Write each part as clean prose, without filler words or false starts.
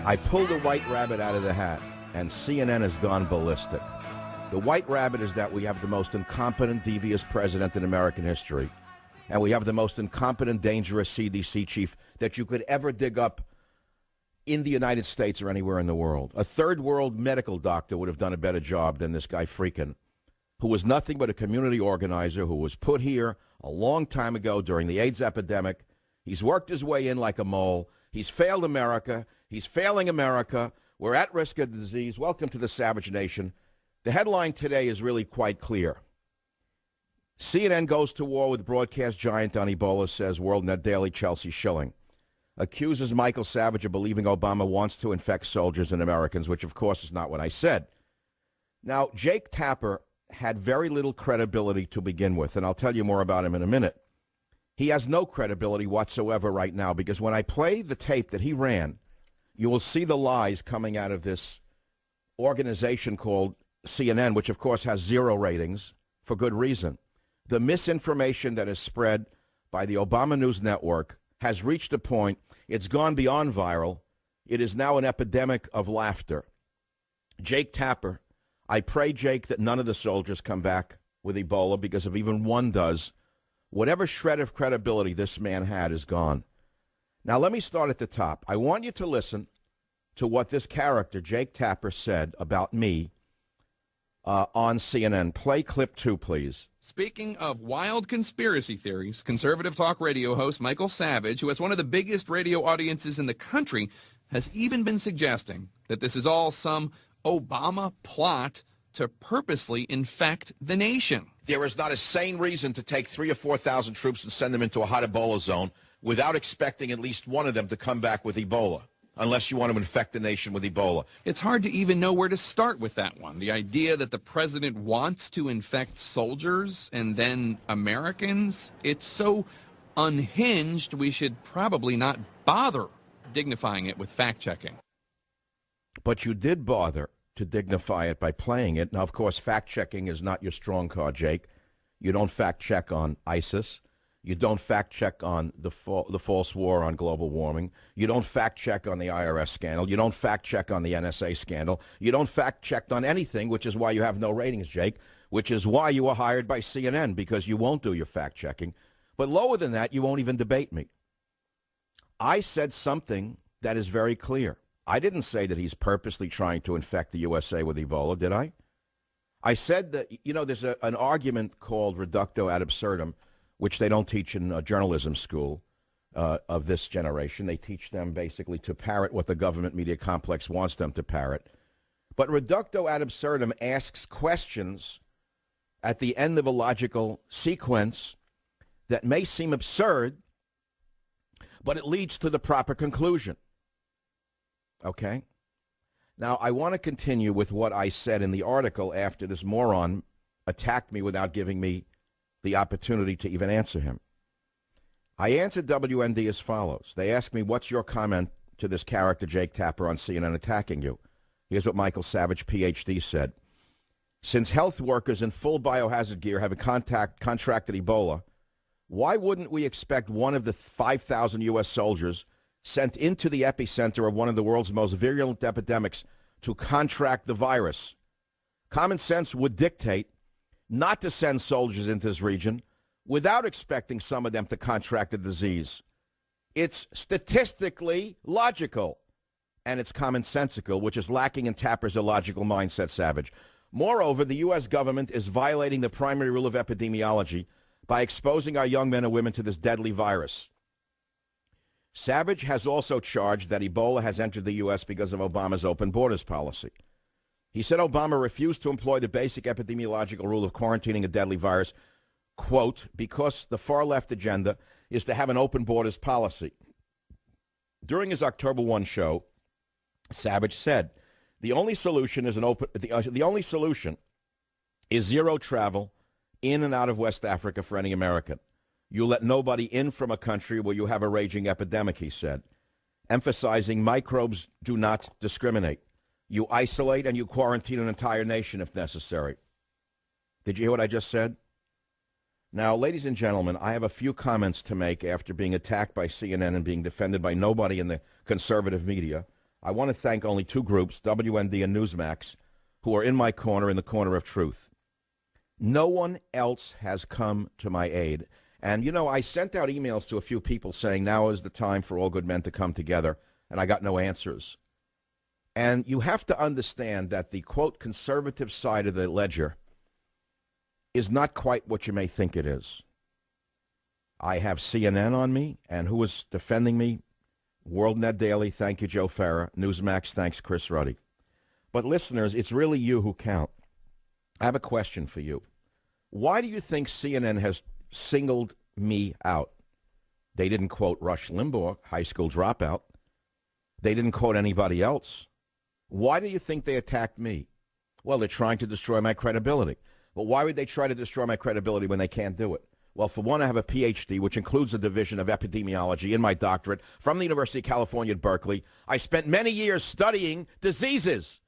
I pulled a white rabbit out of the hat, and CNN has gone ballistic. The white rabbit is that we have the most incompetent, devious president in American history, and we have the most incompetent, dangerous CDC chief that you could ever dig up in the United States or anywhere in the world. A third-world medical doctor would have done a better job than this guy Freakin', who was nothing but a community organizer who was put here a long time ago during the AIDS epidemic. He's worked his way in like a mole. He's failed America. He's failing America. We're at risk of disease. Welcome to the Savage Nation. The headline today is really quite clear. CNN goes to war with broadcast giant on Ebola, says WorldNet Daily Chelsea Schilling. Accuses Michael Savage of believing Obama wants to infect soldiers and Americans, which, of course, is not what I said. Now, Jake Tapper had very little credibility to begin with, and I'll tell you more about him in a minute. He has no credibility whatsoever right now, because when I play the tape that he ran, you will see the lies coming out of this organization called CNN, which, of course, has 0 ratings for good reason. The misinformation that is spread by the Obama News Network has reached a point, it's gone beyond viral. It is now an epidemic of laughter. Jake Tapper, I pray, Jake, that none of the soldiers come back with Ebola, because if even one does, whatever shred of credibility this man had is gone. Now, let me start at the top. I want you to listen to what this character, Jake Tapper, said about me on CNN. Play clip 2, please. Speaking of wild conspiracy theories, conservative talk radio host Michael Savage, who has one of the biggest radio audiences in the country, has even been suggesting that this is all some Obama plot to purposely infect the nation. There is not a sane reason to take 3,000 or 4,000 troops and send them into a hot Ebola zone without expecting at least one of them to come back with Ebola, unless you want to infect the nation with Ebola. It's hard to even know where to start with that one. The idea that the president wants to infect soldiers and then Americans, it's so unhinged we should probably not bother dignifying it with fact-checking. But you did bother to dignify it by playing it. Now, of course, fact-checking is not your strong card, Jake. You don't fact-check on ISIS. You don't fact-check on the false war on global warming. You don't fact-check on the IRS scandal. You don't fact-check on the NSA scandal. You don't fact-check on anything, which is why you have no ratings, Jake, which is why you were hired by CNN, because you won't do your fact-checking. But lower than that, you won't even debate me. I said something that is very clear. I didn't say that he's purposely trying to infect the USA with Ebola, did I? I said that, you know, there's an argument called reductio ad absurdum, which they don't teach in a journalism school of this generation. They teach them basically to parrot what the government media complex wants them to parrot. But reductio ad absurdum asks questions at the end of a logical sequence that may seem absurd, but it leads to the proper conclusion. Okay? Now, I want to continue with what I said in the article after this moron attacked me without giving me the opportunity to even answer him. I answered WND as follows. They asked me, what's your comment to this character, Jake Tapper, on CNN attacking you? Here's what Michael Savage, Ph.D., said. Since health workers in full biohazard gear have contracted Ebola, why wouldn't we expect one of the 5,000 U.S. soldiers sent into the epicenter of one of the world's most virulent epidemics to contract the virus? Common sense would dictate not to send soldiers into this region without expecting some of them to contract the disease. It's statistically logical, and it's commonsensical, which is lacking in Tapper's illogical mindset, Savage. Moreover, the U.S. government is violating the primary rule of epidemiology by exposing our young men and women to this deadly virus. Savage has also charged that Ebola has entered the U.S. because of Obama's open borders policy. He said Obama refused to employ the basic epidemiological rule of quarantining a deadly virus, quote, because the far-left agenda is to have an open borders policy. During his October 1 show, Savage said, the only solution is zero travel in and out of West Africa for any American. You let nobody in from a country where you have a raging epidemic, he said, emphasizing microbes do not discriminate. You isolate and you quarantine an entire nation if necessary. Did you hear what I just said? Now, ladies and gentlemen, I have a few comments to make after being attacked by CNN and being defended by nobody in the conservative media I want to thank only two groups, WND and Newsmax, who are in my corner, in the corner of truth. No one else has come to my aid. And, you know, I sent out emails to a few people saying now is the time for all good men to come together, and I got no answers. And you have to understand that the, quote, conservative side of the ledger is not quite what you may think it is. I have CNN on me, and who is defending me? WorldNet Daily, thank you, Joe Farah. Newsmax, thanks, Chris Ruddy. But listeners, it's really you who count. I have a question for you. Why do you think CNN has singled me out? They didn't quote Rush Limbaugh, high school dropout. They didn't quote anybody else. Why do you think they attacked me? Well, they're trying to destroy my credibility. But why would they try to destroy my credibility when they can't do it? Well, for one, I have a PhD, which includes a division of epidemiology in my doctorate from the University of California at Berkeley. I spent many years studying diseases.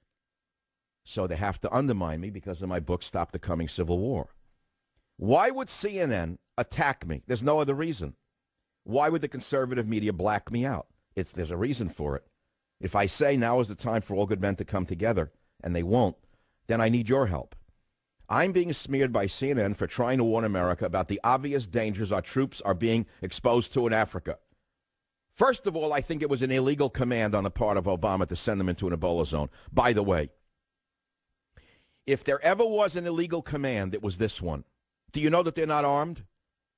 So they have to undermine me because of my book, Stop the Coming Civil War. Why would CNN attack me? There's no other reason. Why would the conservative media black me out? There's a reason for it. If I say now is the time for all good men to come together, and they won't, then I need your help. I'm being smeared by CNN for trying to warn America about the obvious dangers our troops are being exposed to in Africa. First of all, I think it was an illegal command on the part of Obama to send them into an Ebola zone. By the way, if there ever was an illegal command, it was this one. Do you know that they're not armed?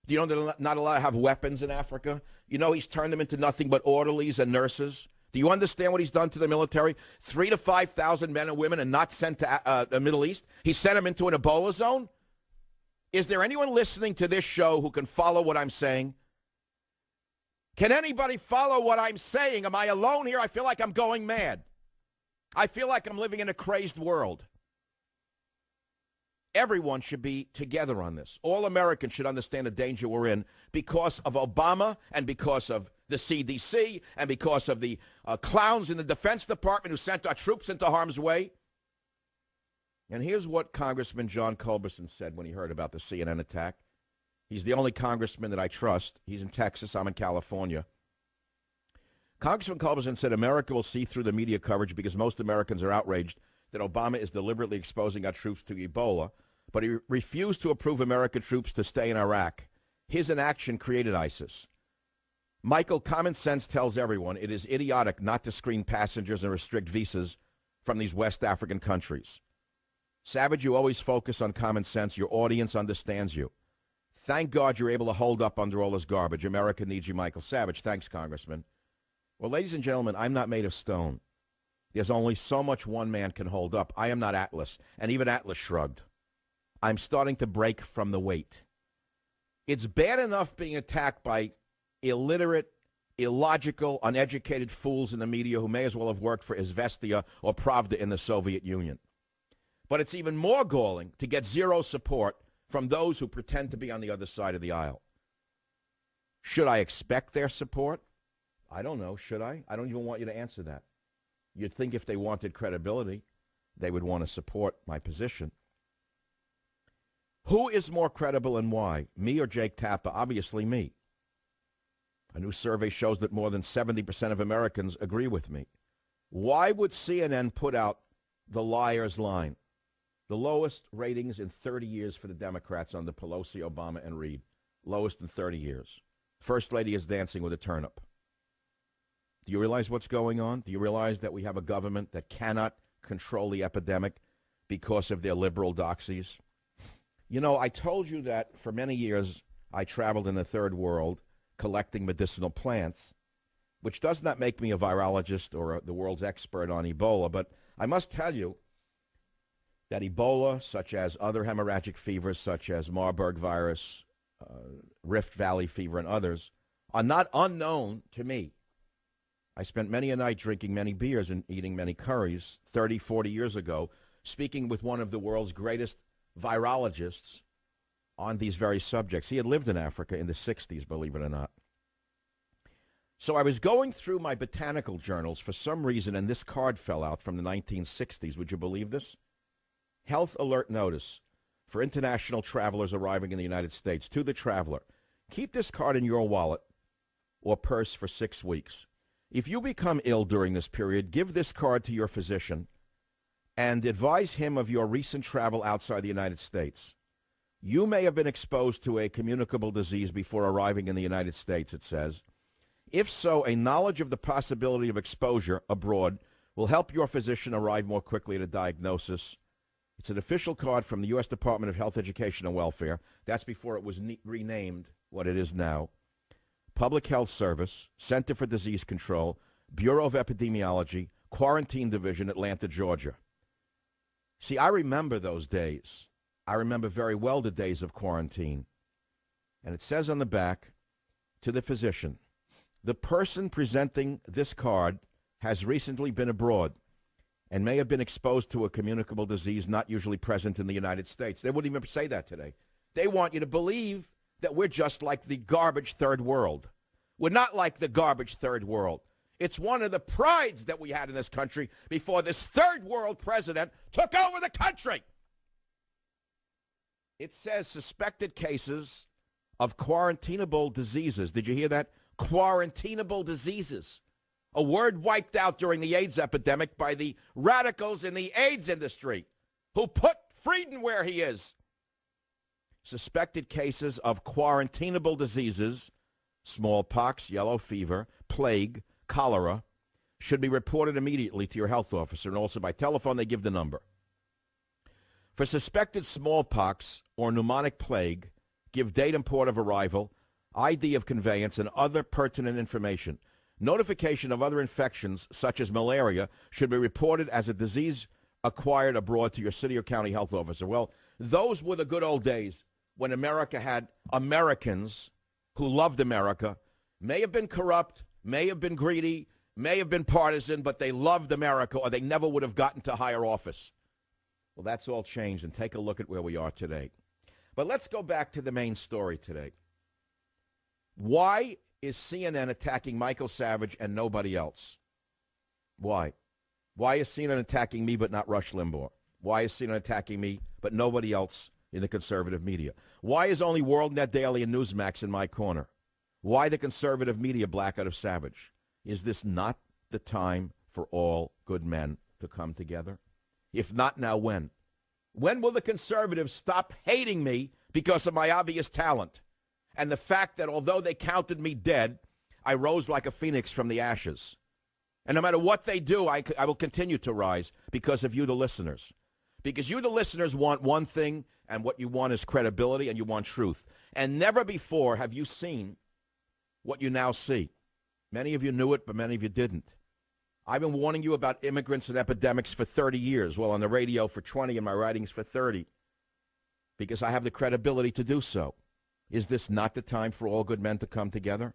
Do you know they're not allowed to have weapons in Africa? You know he's turned them into nothing but orderlies and nurses? Do you understand what he's done to the military? 3,000 to 5,000 men and women are not sent to the Middle East. He sent them into an Ebola zone? Is there anyone listening to this show who can follow what I'm saying? Can anybody follow what I'm saying? Am I alone here? I feel like I'm going mad. I feel like I'm living in a crazed world. Everyone should be together on this. All Americans should understand the danger we're in because of Obama and because of the CDC and because of the clowns in the Defense Department who sent our troops into harm's way. And here's what Congressman John Culberson said when he heard about the CNN attack. He's the only congressman that I trust. He's in Texas. I'm in California. Congressman Culberson said America will see through the media coverage because most Americans are outraged that Obama is deliberately exposing our troops to Ebola, but he refused to approve American troops to stay in Iraq. His inaction created ISIS. Michael, common sense tells everyone it is idiotic not to screen passengers and restrict visas from these West African countries. Savage, you always focus on common sense. Your audience understands you. Thank God you're able to hold up under all this garbage. America needs you, Michael Savage. Thanks, Congressman. Well, ladies and gentlemen, I'm not made of stone. There's only so much one man can hold up. I am not Atlas, and even Atlas shrugged. I'm starting to break from the weight. It's bad enough being attacked by illiterate, illogical, uneducated fools in the media who may as well have worked for Izvestia or Pravda in the Soviet Union. But it's even more galling to get zero support from those who pretend to be on the other side of the aisle. Should I expect their support? I don't know. Should I? I don't even want you to answer that. You'd think if they wanted credibility, they would want to support my position. Who is more credible and why? Me or Jake Tapper? Obviously me. A new survey shows that more than 70% of Americans agree with me. Why would CNN put out the liar's line? The lowest ratings in 30 years for the Democrats under Pelosi, Obama, and Reid. Lowest in 30 years. First Lady is dancing with a turnip. Do you realize what's going on? Do you realize that we have a government that cannot control the epidemic because of their liberal doxies? You know, I told you that for many years I traveled in the third world collecting medicinal plants, which does not make me a virologist or the world's expert on Ebola, but I must tell you that Ebola, such as other hemorrhagic fevers, such as Marburg virus, Rift Valley fever, and others, are not unknown to me. I spent many a night drinking many beers and eating many curries 30, 40 years ago, speaking with one of the world's greatest virologists on these very subjects. He had lived in Africa in the 60s, believe it or not. So I was going through my botanical journals for some reason, and this card fell out from the 1960s. Would you believe this? Health alert notice for international travelers arriving in the United States. To the traveler, keep this card in your wallet or purse for 6 weeks. If you become ill during this period, give this card to your physician and advise him of your recent travel outside the United States. You may have been exposed to a communicable disease before arriving in the United States, it says. If so, a knowledge of the possibility of exposure abroad will help your physician arrive more quickly at a diagnosis. It's an official card from the U.S. Department of Health, Education, and Welfare. That's before it was renamed what it is now. Public Health Service, Center for Disease Control, Bureau of Epidemiology, Quarantine Division, Atlanta, Georgia. See, I remember those days. I remember very well the days of quarantine. And it says on the back, to the physician, the person presenting this card has recently been abroad and may have been exposed to a communicable disease not usually present in the United States. They wouldn't even say that today. They want you to believe that we're just like the garbage third world. We're not like the garbage third world. It's one of the prides that we had in this country before this third world president took over the country. It says suspected cases of quarantinable diseases. Did you hear that? Quarantinable diseases. A word wiped out during the AIDS epidemic by the radicals in the AIDS industry who put Frieden where he is. Suspected cases of quarantinable diseases, smallpox, yellow fever, plague, cholera, should be reported immediately to your health officer, and also by telephone. They give the number. For suspected smallpox or pneumonic plague, give date and port of arrival, ID of conveyance, and other pertinent information. Notification of other infections, such as malaria, should be reported as a disease acquired abroad to your city or county health officer. Well, those were the good old days when America had Americans who loved America, may have been corrupt, may have been greedy, may have been partisan, but they loved America, or they never would have gotten to higher office. Well, that's all changed, and take a look at where we are today. But let's go back to the main story today. Why is CNN attacking Michael Savage and nobody else? Why? Why is CNN attacking me but not Rush Limbaugh? Why is CNN attacking me but nobody else in the conservative media? Why is only WorldNet Daily and Newsmax in my corner? Why the conservative media blackout of Savage? Is this not the time for all good men to come together? If not now, when? When will the conservatives stop hating me because of my obvious talent and the fact that although they counted me dead, I rose like a phoenix from the ashes? And no matter what they do, I will continue to rise because of you, the listeners. Because you, the listeners, want one thing, and what you want is credibility, and you want truth. And never before have you seen what you now see. Many of you knew it, but many of you didn't. I've been warning you about immigrants and epidemics for 30 years. Well, on the radio for 20, and my writings for 30. Because I have the credibility to do so. Is this not the time for all good men to come together?